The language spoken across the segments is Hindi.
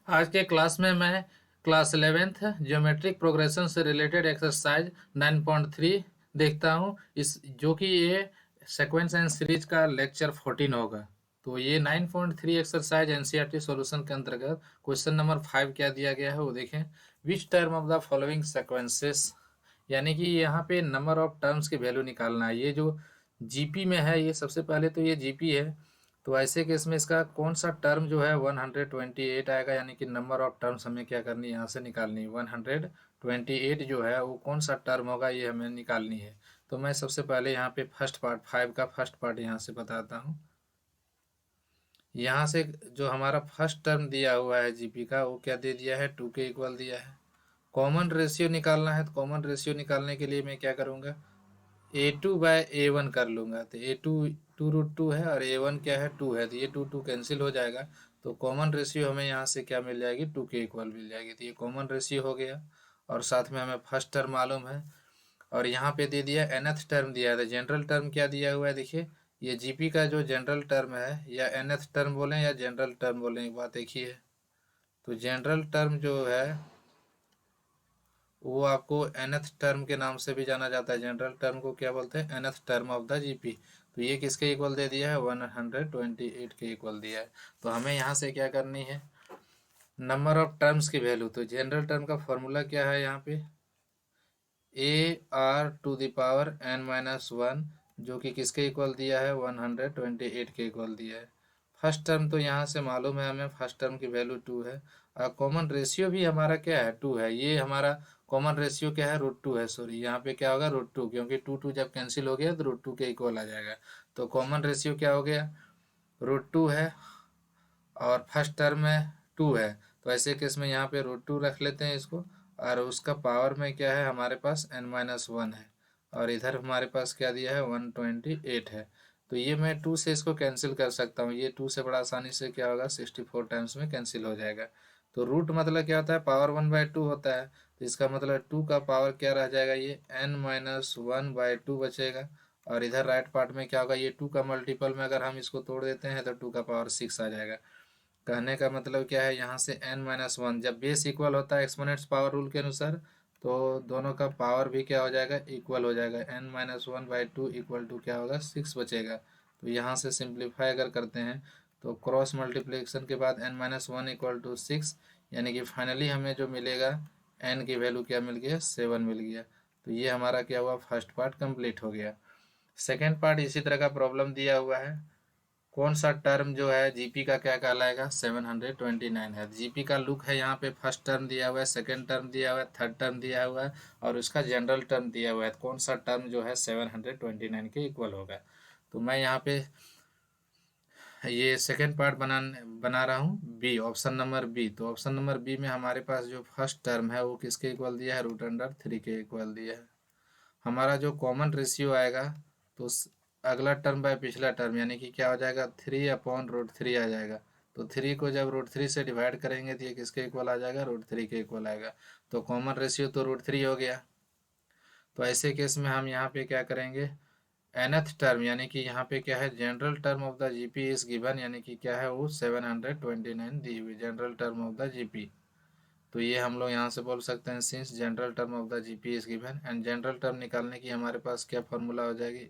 आज के क्लास में मैं क्लास 11th ज्योमेट्रिक प्रोग्रेशन से रिलेटेड एक्सरसाइज 9.3 देखता हूँ। इस जो कि ये सीक्वेंस एंड सीरीज का लेक्चर 14 होगा। तो ये 9.3 एक्सरसाइज एनसीईआरटी सॉल्यूशन के अंतर्गत क्वेश्चन नंबर 5 क्या दिया गया है वो देखें। Which term of the following sequences, यानी कि यहाँ पे नंबर ऑफ टर्म्स की वैल्यू निकालना है। ये जो जीपी में है, ये सबसे पहले तो ये जीपी है। तो ऐसे केस में इसका कौन सा टर्म जो है 128 आएगा, यानी कि नंबर ऑफ टर्म्स हमें क्या करनी है, यहाँ से निकालनी है। 128 जो है वो कौन सा टर्म होगा, ये हमें निकालनी है। तो मैं सबसे पहले यहाँ पे फर्स्ट पार्ट 5 का फर्स्ट पार्ट यहाँ से बताता हूँ। यहाँ से जो हमारा फर्स्ट टर्म दिया हुआ है जीपी का, वो क्या दे दिया है, 2 के इक्वल दिया है। कॉमन रेशियो निकालना है, तो कॉमन रेशियो निकालने के लिए मैं क्या करूँगा, A2/A1 कर लूँगा। तो A2 2√2 है और A1 क्या है, 2 है। तो ये 2 कैंसिल हो जाएगा। तो कॉमन रेशियो हमें यहाँ से क्या मिल जाएगी, 2 के इक्वल मिल जाएगी। तो ये कॉमन रेशियो हो गया और साथ में हमें फर्स्ट टर्म मालूम है। और यहाँ पे दे दिया nth टर्म दिया है। तो जनरल टर्म क्या दिया हुआ है, देखिए ये जीपी का जो जनरल टर्म है, या nth टर्म बोलें या जनरल टर्म बोलें, एक बात एक ही है। तो जनरल टर्म जो है वो आपको nth टर्म के नाम से भी जाना जाता है। जनरल टर्म को क्या बोलते हैं, nth term of the GP. तो ये किसके इक्वल दे दिया है, 128 के इक्वल दिया है। तो हमें यहाँ से क्या करनी है, नंबर ऑफ टर्म्स की वैल्यू। तो जनरल टर्म का फॉर्मूला क्या है यहाँ पे, AR⁴ जो कि किसके इक्वल दिया है, 128 के इक्वल दिया है। फर्स्ट टर्म तो यहाँ से मालूम है हमें, फर्स्ट टर्म की वैल्यू 2 है। और कॉमन रेशियो भी हमारा क्या है, 2 है। ये हमारा कॉमन रेशियो क्या है, √2 है। सॉरी, यहाँ पे क्या होगा, √2, क्योंकि 2 जब कैंसिल हो गया तो √2 के इक्वल आ जाएगा। तो कॉमन रेशियो क्या हो गया, √2 है और फर्स्ट टर्म में 2 है। तो ऐसे केस में यहाँ पे √2 रख लेते हैं इसको। और उसका पावर में क्या है, हमारे पास n-1 है। और इधर हमारे पास क्या दिया है, 128 है। तो ये मैं 2 से इसको कैंसिल कर सकता हूँ। ये 2 से बड़ा आसानी से क्या होगा, 64 टाइम्स में कैंसिल हो जाएगा। तो रूट मतलब क्या होता है, पावर 1/2 होता है। तो इसका मतलब 2 का पावर क्या रह जाएगा, ये n-1/2 बचेगा। और इधर राइट पार्ट में क्या होगा, ये 2 का मल्टीपल में अगर हम इसको तोड़ देते हैं तो 2 का पावर 6 आ जाएगा। कहने का मतलब क्या है, यहाँ से n-1 जब बेस इक्वल होता है एक्सपोनेंट्स पावर रूल के अनुसार, तो दोनों का पावर भी क्या हो जाएगा, इक्वल हो जाएगा। n-1/2 इक्वल टू क्या होगा, 6 बचेगा। तो यहाँ से सिंप्लीफाई अगर करते हैं तो क्रॉस मल्टीप्लिकेशन के बाद n-1 इक्वल टू 6, यानी कि फाइनली हमें जो मिलेगा, n की वैल्यू क्या मिल गया, 7 मिल गया। तो ये हमारा क्या हुआ, फर्स्ट पार्ट कंप्लीट हो गया। सेकेंड पार्ट इसी तरह का प्रॉब्लम दिया हुआ है। कौन सा टर्म जो है जीपी का क्या कहलाएगा, 729 है। जीपी का लुक है, यहाँ पे फर्स्ट टर्म दिया हुआ है, सेकंड टर्म दिया हुआ है, थर्ड टर्म दिया हुआ है और उसका जनरल टर्म दिया हुआ है। कौन सा टर्म जो है 729 के इक्वल होगा। तो मैं यहाँ पे ये सेकंड पार्ट बना रहा हूँ, बी, ऑप्शन नंबर बी। तो ऑप्शन नंबर बी में हमारे पास जो फर्स्ट टर्म है वो किसके इक्वल दिया है, √3 के इक्वल दिया है। हमारा जो कॉमन रेशियो आएगा, तो अगला टर्म बाय पिछला टर्म, यानी कि क्या हो जाएगा, 3/√3 आ जाएगा। तो 3 को जब √3 से डिवाइड करेंगे तो ये किसके इक्वल आ जाएगा, √3 के इक्वल आएगा। तो कॉमन रेशियो तो √3 हो गया। तो ऐसे केस में हम यहाँ पे क्या करेंगे, nth टर्म, यानी कि यहाँ पे क्या है, general term of the GP is given, यानी कि क्या है वो 729 दी हुई general term of the GP. तो ये हम लोग यहाँ से बोल सकते हैं, since general term of the GP is given, and general term निकालने की हमारे पास क्या फॉर्मूला हो जाएगी,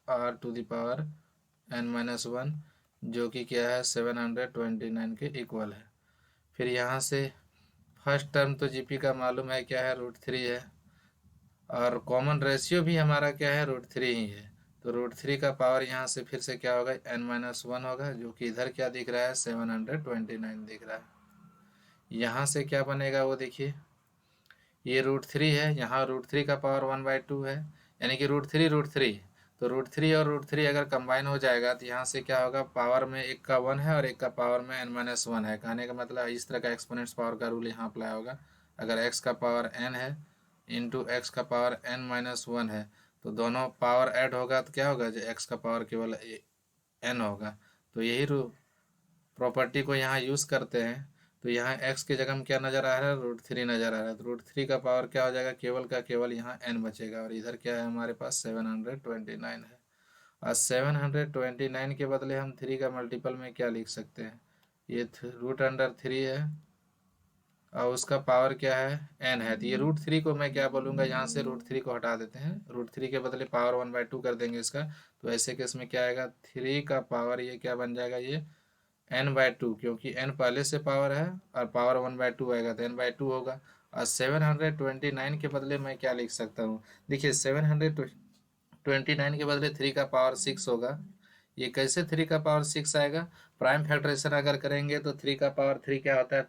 AR⁴ जो कि क्या है, 729 के इक्वल है। फिर यहाँ से फर्स्ट टर्म तो जीपी का मालूम है क्या है, √3 है। और कॉमन रेशियो भी हमारा क्या है, √3 ही है। तो √3 का पावर यहाँ से फिर से क्या होगा, n-1 होगा, जो कि इधर क्या दिख रहा है, 729 दिख रहा है। यहाँ से क्या बनेगा वो देखिए, ये √3 है, यहाँ √3 का पावर 1/2 है, यानी कि √3 तो √3 और √3 अगर कंबाइन हो जाएगा तो यहाँ से क्या होगा, पावर में एक का 1 है और एक का पावर में n-1 है। कहने का मतलब इस तरह का एक्सपोनेंट्स पावर का रूल यहाँ अप्लाई होगा। अगर x का पावर n है इंटू x का पावर n-1 है, तो दोनों पावर ऐड होगा तो क्या होगा, जो x का पावर केवल n होगा। तो यही प्रॉपर्टी को यहाँ यूज़ करते हैं। तो यहाँ x की जगह में क्या नज़र आ रहा है, √3 नज़र आ रहा है। तो √3 का पावर क्या हो जाएगा, केवल का केवल यहाँ n बचेगा। और इधर क्या है, हमारे पास 729 है। और 729 के बदले हम 3 का मल्टीपल में क्या लिख सकते हैं, ये √3 है और उसका पावर क्या है, n है। तो ये √3 को मैं क्या बोलूँगा, यहाँ से √3 को हटा देते हैं, √3 के बदले पावर 1/2 कर देंगे इसका। तो ऐसे केस में क्या आएगा, 3 का पावर ये क्या बन जाएगा, ये n/2, क्योंकि n पहले से पावर है और पावर 1/2 आएगा तो n/2 होगा। और 729 के बदले मैं क्या लिख सकता हूँ, देखिए 729 के बदले 3 का पावर 6 होगा। ये कैसे 3 का पावर 6 आएगा, प्राइम फैक्टराइजेशन अगर करेंगे तो 3 का पावर 3 क्या होता है,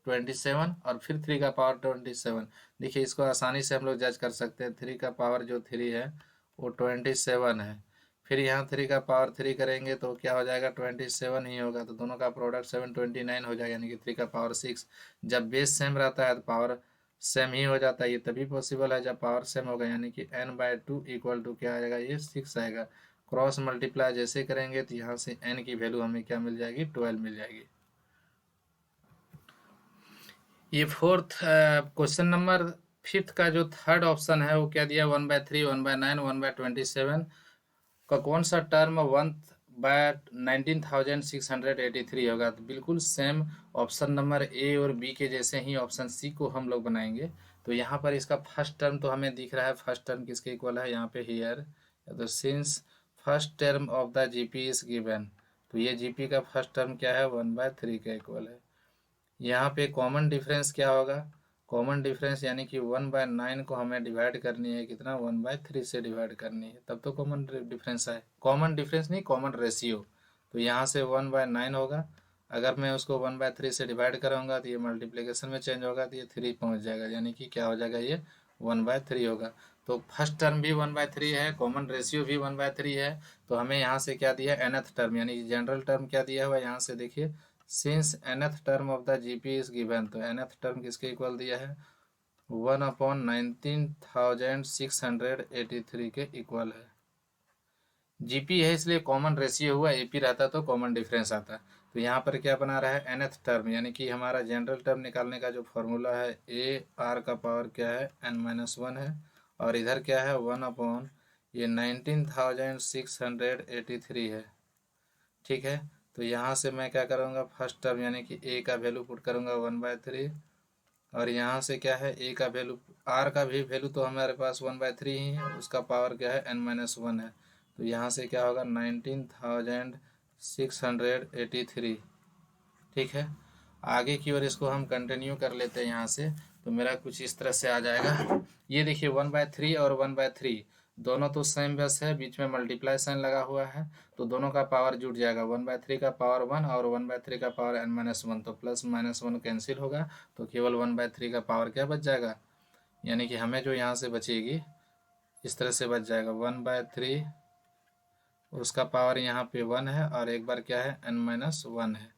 27, और फिर 3 का पावर 27। देखिए इसको आसानी से हम लोग जज कर सकते हैं, 3 का पावर जो 3 है वो 27 है। फिर यहाँ 3 का पावर 3 करेंगे तो क्या हो जाएगा, 27 ही होगा। तो दोनों का प्रोडक्ट 729 हो जाएगा, यानी कि 3 का पावर 6। जब बेस सेम रहता है तो पावर सेम ही हो जाता है। ये तभी पॉसिबल है जब पावर सेम होगा, यानी कि n/2 इक्वल टू क्या आएगा, ये 6 आएगा। क्रॉस मल्टीप्लाई जैसे करेंगे तो यहाँ से n की वैल्यू हमें क्या मिल जाएगी, 12 मिल जाएगी। ये फोर्थ क्वेश्चन नंबर 5th का जो थर्ड ऑप्शन है वो क्या दिया, 1/3, 1/9, 1/27 का कौन सा टर्म 1/19,683 होगा। तो बिल्कुल सेम ऑप्शन नंबर ए और बी के जैसे ही ऑप्शन सी को हम लोग बनाएंगे। तो यहाँ पर इसका फर्स्ट टर्म तो हमें दिख रहा है, फर्स्ट टर्म किसके इक्वल है, यहाँ पे हियर। तो since first term of the GP is given, तो ये जीपी का फर्स्ट टर्म क्या है, 1/3 का इक्वल है। यहाँ पे कॉमन डिफरेंस क्या होगा, कॉमन डिफरेंस यानी कि 1/9 को हमें डिवाइड करनी है कितना, 1/3 से डिवाइड करनी है, तब तो कॉमन डिफरेंस है। कॉमन डिफरेंस नहीं, कॉमन रेशियो। तो यहाँ से 1/9 होगा, अगर मैं उसको 1/3 से डिवाइड करूँगा तो ये मल्टीप्लिकेशन में चेंज होगा तो ये 3 पहुँच जाएगा, यानी कि क्या हो जाएगा, ये 1/3 होगा। तो फर्स्ट टर्म भी 1/3 है, कॉमन रेशियो भी 1/3 है। तो हमें यहाँ से क्या दिया, nth टर्म यानी कि जनरल टर्म क्या दिया हुआ है, यहाँ से देखिए since nth term of the GP is given, तो nth टर्म किसके इक्वल दिया है, 1/19,683 के इक्वल है। जीपी है इसलिए कॉमन रेशियो हुआ, एपी रहता तो कॉमन डिफरेंस आता। तो यहाँ पर क्या बना रहा है, nth टर्म, यानी कि हमारा जनरल टर्म निकालने का जो फॉर्मूला है, ए आर का पावर क्या है, n-1 है, और इधर क्या है, 1 ये 19,683 है। ठीक है, तो यहाँ से मैं क्या करूँगा, फर्स्ट टर्म यानी कि ए का वैल्यू पुट करूँगा 1/3, और यहाँ से क्या है, ए का वैल्यू, आर का भी वैल्यू तो हमारे पास 1/3 ही है, उसका पावर क्या है, n-1 है। तो यहाँ से क्या होगा, 19,683। ठीक है, आगे की ओर इसको हम कंटिन्यू कर लेते हैं यहाँ से। तो मेरा कुछ इस तरह से आ जाएगा, ये देखिए 1/3 और 1/3 दोनों तो सेम बस है, बीच में मल्टीप्लाई साइन लगा हुआ है, तो दोनों का पावर जुड़ जाएगा, 1/3 का पावर 1 और 1/3 का पावर n-1, तो प्लस -1 कैंसिल होगा, तो केवल 1/3 का पावर क्या बच जाएगा, यानी कि हमें जो यहाँ से बचेगी इस तरह से बच जाएगा, 1/3 उसका पावर यहाँ पे 1 है, और एक बार क्या है, n-1 है।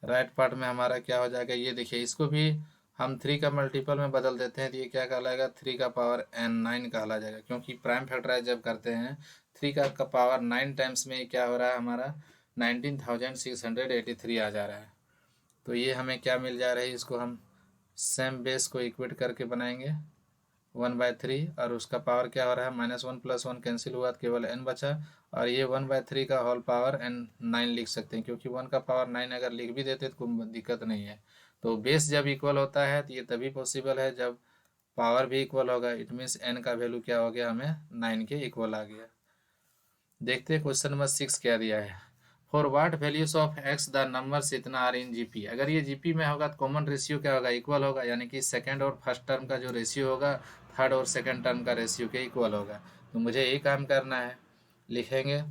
राइट पार्ट में हमारा क्या हो जाएगा, ये देखिए इसको भी हम 3 का मल्टीपल में बदल देते हैं तो ये क्या कहलाएगा, 3 का पावर n9 कहला जाएगा, क्योंकि प्राइम फैक्टराइज जब करते हैं 3 का पावर 9 टाइम्स में क्या हो रहा है, हमारा 19,683 आ जा रहा है। तो ये हमें क्या मिल जा रहा है, इसको हम सेम बेस को इक्वेट करके बनाएंगे, 1/3, और उसका पावर क्या हो रहा है, -1 + 1 कैंसिल हुआ तो केवल n बचा, और ये 1/3 का होल पावर n9 लिख सकते हैं, क्योंकि 1 का पावर 9 अगर लिख भी देते तो कोई दिक्कत नहीं है। तो बेस जब इक्वल होता है तो ये तभी पॉसिबल है जब पावर भी इक्वल होगा, इट मीन्स n का वैल्यू क्या हो गया, हमें 9 के इक्वल आ गया। देखते हैं क्वेश्चन नंबर 6 क्या दिया है, for watt values of x the numbers इतना आर इन जीपी। अगर ये जीपी में होगा तो कॉमन रेशियो क्या होगा, इक्वल होगा, यानी कि सेकंड और फर्स्ट टर्म का जो रेशियो होगा थर्ड और सेकंड टर्म का रेशियो के इक्वल होगा। तो मुझे यही काम करना है, लिखेंगे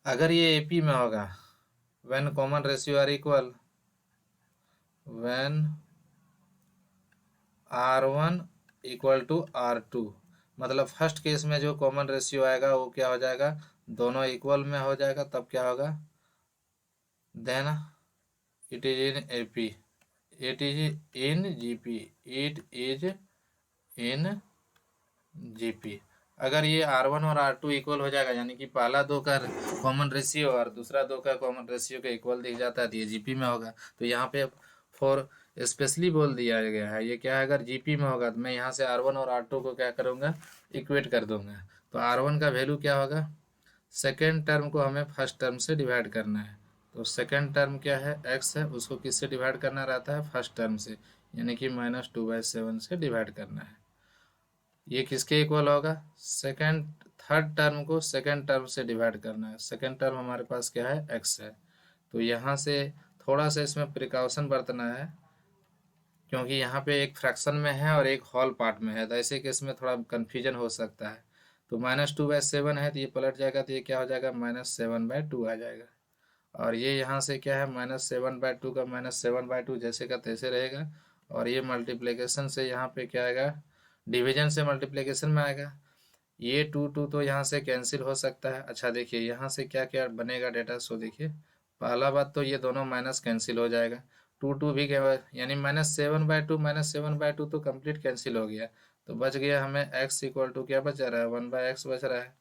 अगर ये एपी में होगा, when common ratio are equal, when R1 equal to R2, मतलब फर्स्ट केस में जो कॉमन रेशियो आएगा वो क्या हो जाएगा, दोनों इक्वल में हो जाएगा, तब क्या होगा, then it is in AP, it is in GP, it is in GP. अगर ये R1 और R2 इक्वल हो जाएगा, यानी कि पहला दो का कॉमन रेशियो और दूसरा दो का कॉमन रेशियो के इक्वल दिख जाता है तो ये जीपी में होगा। तो यहाँ पे फॉर स्पेशली बोल दिया गया है, ये क्या है, अगर जीपी में होगा तो मैं यहाँ से R1 और R2 को क्या करूँगा, इक्वेट कर दूंगा। तो R1 का वैल्यू क्या होगा, सेकेंड टर्म को हमें फर्स्ट टर्म से डिवाइड करना है, तो सेकेंड टर्म क्या है, एक्स है, उसको किससे डिवाइड करना रहता है, फर्स्ट टर्म से, यानी कि -2/7 से डिवाइड करना है। ये किसके इक्वल होगा, सेकेंड थर्ड टर्म को सेकेंड टर्म से डिवाइड करना है। सेकेंड टर्म हमारे पास क्या है, एक्स है। तो यहाँ से थोड़ा सा इसमें प्रिकॉशन बरतना है, क्योंकि यहाँ पे एक फ्रैक्शन में है और एक होल पार्ट में है, तो ऐसे केस में थोड़ा कन्फ्यूजन हो सकता है। तो -2/7 है, तो ये पलट जाएगा, तो ये क्या हो जाएगा, -7/2 आ जाएगा। और ये यहाँ से क्या है, -7/2 का -7/2 जैसे का तैसे रहेगा। और ये मल्टीप्लिकेशन से यहाँ पे क्या आएगा, डिवीजन से मल्टीप्लिकेशन में आएगा। ये 2 तो यहाँ से कैंसिल हो सकता है। अच्छा देखिए यहाँ से क्या क्या बनेगा डेटा, सो देखिए पहला बात तो ये दोनों माइनस कैंसिल हो जाएगा। 2 भी क्या, यानी -7/2 तो कंप्लीट कैंसिल हो गया। तो बच गया हमें x इक्वल टू क्या बच रहा है, 1/x बच रहा है।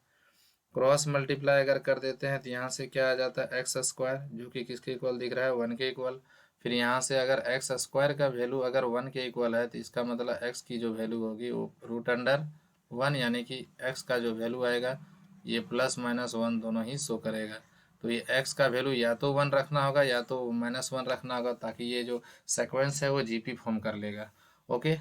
क्रॉस मल्टीप्लाई अगर कर देते हैं तो यहाँ से क्या आ जाता है, x² जो कि किसके इक्वल दिख रहा है, 1 के इक्वल। फिर यहाँ से अगर x² का वैल्यू अगर 1 के इक्वल है, तो इसका मतलब x की जो वैल्यू होगी वो √1, यानी कि x का जो वैल्यू आएगा ये +-1 दोनों ही शो करेगा। तो ये x का वैल्यू या तो 1 रखना होगा या तो -1 रखना होगा, ताकि ये जो सेक्वेंस है वो जीपी फॉर्म कर लेगा। ओके।